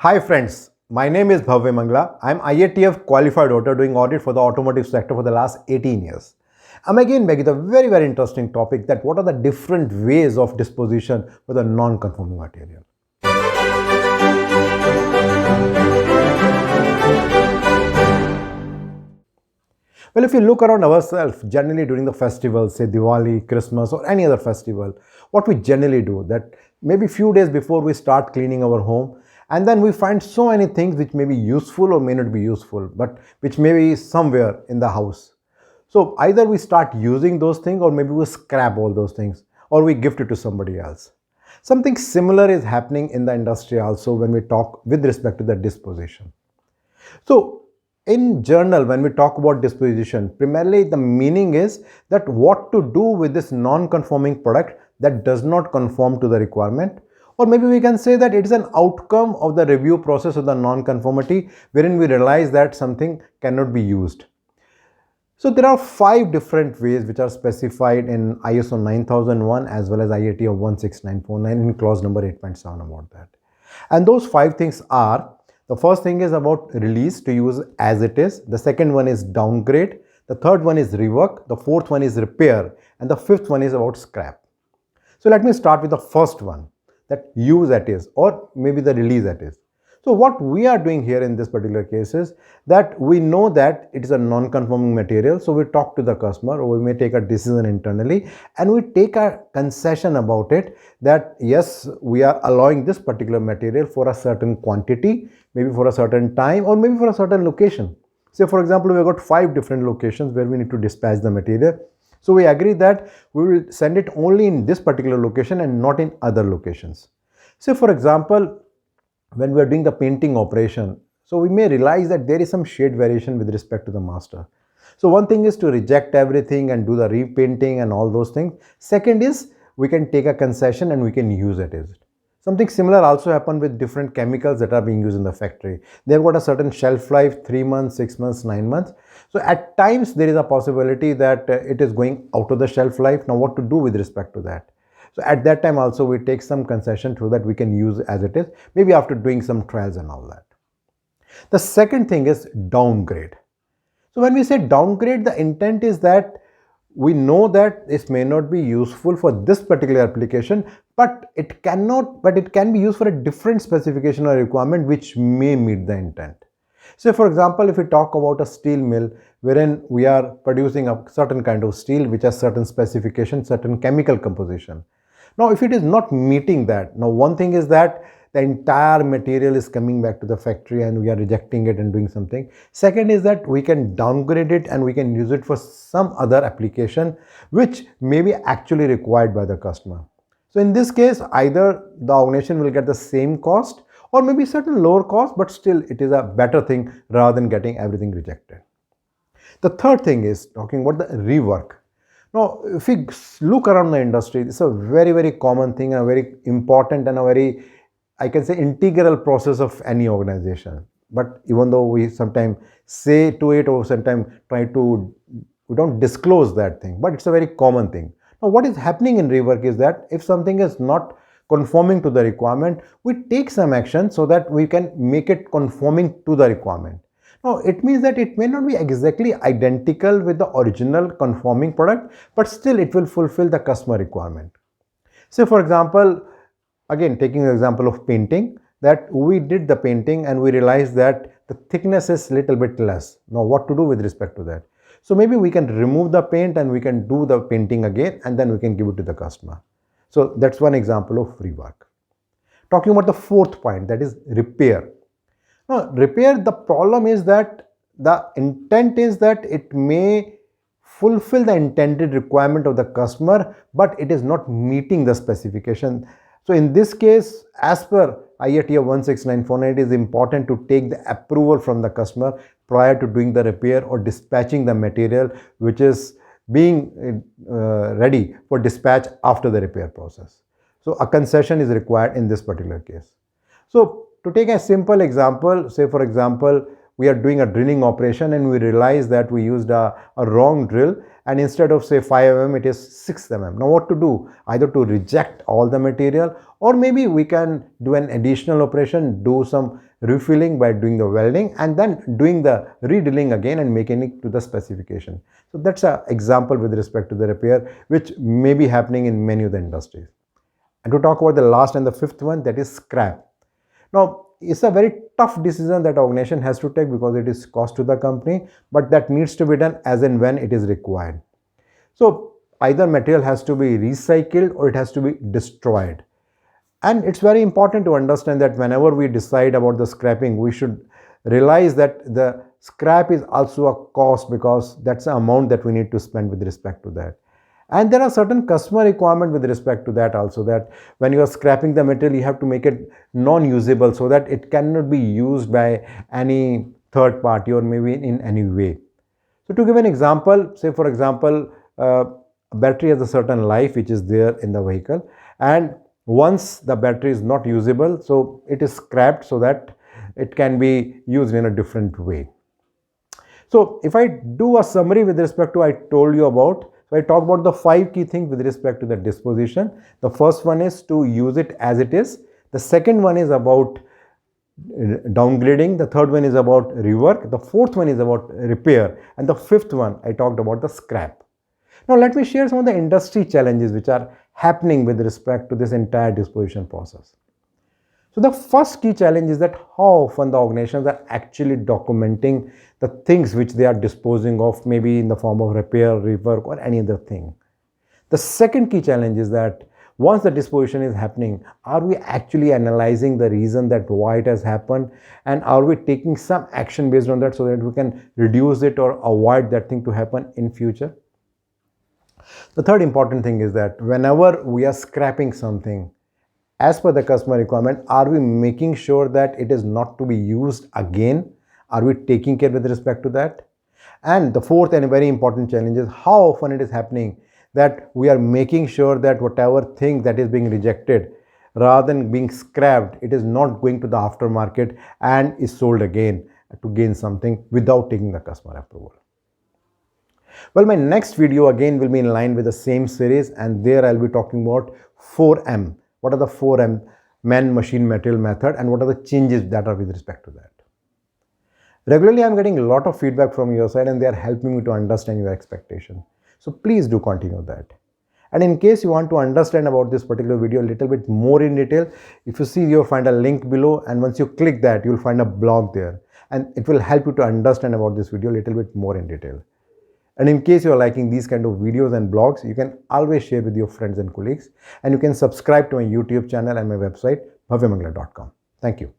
Hi friends, my name is Bhavya Mangla. I'm IATF qualified auditor doing audit for the automotive sector for the last 18 years. I'm again back with a very interesting topic that what are the different ways of disposition for the non-conforming material. Well, if you look around ourselves, generally during the festivals, say Diwali, Christmas, or any other festival, what we generally do that maybe few days before we start cleaning our home, and then we find so many things which may be useful or may not be useful, but which may be somewhere in the house. So either we start using those things, or maybe we scrap all those things, or we gift it to somebody else. Something similar is happening in the industry also when we talk with respect to the disposition. So, in journal, when we talk about disposition, primarily the meaning is that what to do with this non-conforming product that does not conform to the requirement, or maybe we can say that it is an outcome of the review process of the non-conformity, wherein we realize that something cannot be used. So there are 5 different ways which are specified in ISO 9001 as well as IATF 16949 in clause number 8.7 about that. And those 5 things are: the first thing is about release to use as it is, the second one is downgrade, the third one is rework, the fourth one is repair, and the fifth one is about scrap. So let me start with the first one, that use as is, or maybe the release as is. So what we are doing here in this particular case is that we know that it is a non-conforming material. So we talk to the customer, or we may take a decision internally, and we take a concession about it that yes, we are allowing this particular material for a certain quantity, maybe for a certain time, or maybe for a certain location. Say for example, we've got 5 different locations where we need to dispatch the material. So we agree that we will send it only in this particular location and not in other locations. Say for example, when we are doing the painting operation, so we may realize that there is some shade variation with respect to the master. So one thing is to reject everything and do the repainting and all those things. Second is we can take a concession and we can use it as it. Something similar also happen with different chemicals that are being used in the factory. They've got a certain shelf life, 3 months, 6 months, 9 months. So at times there is a possibility that it is going out of the shelf life. Now what to do with respect to that? So at that time also we take some concession so that we can use as it is, maybe after doing some trials and all that. The second thing is downgrade. So when we say downgrade, the intent is that we know that this may not be useful for this particular application, but it can be used for a different specification or requirement which may meet the intent. So for example, if we talk about a steel mill wherein we are producing a certain kind of steel which has certain specification, certain chemical composition. Now if it is not meeting that, now one thing is that the entire material is coming back to the factory and we are rejecting it and doing something. Second is that we can downgrade it and we can use it for some other application which may be actually required by the customer. So in this case, either the organization will get the same cost or maybe certain lower cost, but still it is a better thing rather than getting everything rejected. The third thing is talking about the rework. Now, if we look around the industry, it's a very common thing, a very important and a very, I can say, integral process of any organization. But even though we sometimes say to it or sometimes we don't disclose that thing, but it's a very common thing. Now, what is happening in rework is that if something is not conforming to the requirement, we take some action so that we can make it conforming to the requirement. Now, it means that it may not be exactly identical with the original conforming product, but still it will fulfill the customer requirement. Say for example, again taking the example of painting, that we did the painting and we realized that the thickness is little bit less. Now what to do with respect to that? So maybe we can remove the paint and we can do the painting again and then we can give it to the customer. So that's one example of rework. Talking about the fourth point, that is repair. Now, repair, the problem is that the intent is that it may fulfill the intended requirement of the customer, but it is not meeting the specification. So in this case, as per IATF 16949, it is important to take the approval from the customer prior to doing the repair or dispatching the material which is being ready for dispatch after the repair process. So a concession is required in this particular case. So to take a simple example, say for example, we are doing a drilling operation and we realize that we used a wrong drill and instead of say 5 mm it is 6 mm. Now what to do? Either to reject all the material, or maybe we can do an additional operation, do some refilling by doing the welding and then doing the redrilling again and making it to the specification. So that's an example with respect to the repair, which may be happening in many of the industries. And to talk about the last and the fifth one, that is scrap. Now, it's a very tough decision that organization has to take because it is cost to the company, but that needs to be done as and when it is required. So either material has to be recycled or it has to be destroyed. And it's very important to understand that whenever we decide about the scrapping, we should realize that the scrap is also a cost, because that's the amount that we need to spend with respect to that. And there are certain customer requirements with respect to that also, that when you are scrapping the material, you have to make it non-usable so that it cannot be used by any third party or maybe in any way. So to give an example, say for example, a battery has a certain life which is there in the vehicle, and once the battery is not usable, so it is scrapped so that it can be used in a different way. So if I do a summary with respect to I told you about, so I talk about the 5 key things with respect to the disposition. The first one is to use it as it is. The second one is about downgrading. The third one is about rework. The fourth one is about repair. And the fifth one, I talked about the scrap. Now let me share some of the industry challenges which are happening with respect to this entire disposition process. So the first key challenge is that how often the organizations are actually documenting the things which they are disposing of, maybe in the form of repair, rework, or any other thing. The second key challenge is that once the disposition is happening, are we actually analyzing the reason that why it has happened, and are we taking some action based on that so that we can reduce it or avoid that thing to happen in future? The third important thing is that whenever we are scrapping something, as per the customer requirement, are we making sure that it is not to be used again? Are we taking care with respect to that? And the fourth and very important challenge is how often it is happening that we are making sure that whatever thing that is being rejected, rather than being scrapped, it is not going to the aftermarket and is sold again to gain something without taking the customer approval. Well, my next video again will be in line with the same series, and there I'll be talking about 4M. What are the 4M, man, machine, material, method, and what are the changes that are with respect to that? Regularly, I'm getting a lot of feedback from your side, and they are helping me to understand your expectation. So please do continue that. And in case you want to understand about this particular video a little bit more in detail, if you see, you'll find a link below, and once you click that, you'll find a blog there, and it will help you to understand about this video a little bit more in detail. And in case you are liking these kind of videos and blogs, you can always share with your friends and colleagues, and you can subscribe to my YouTube channel and my website, bhavyamangala.com. Thank you.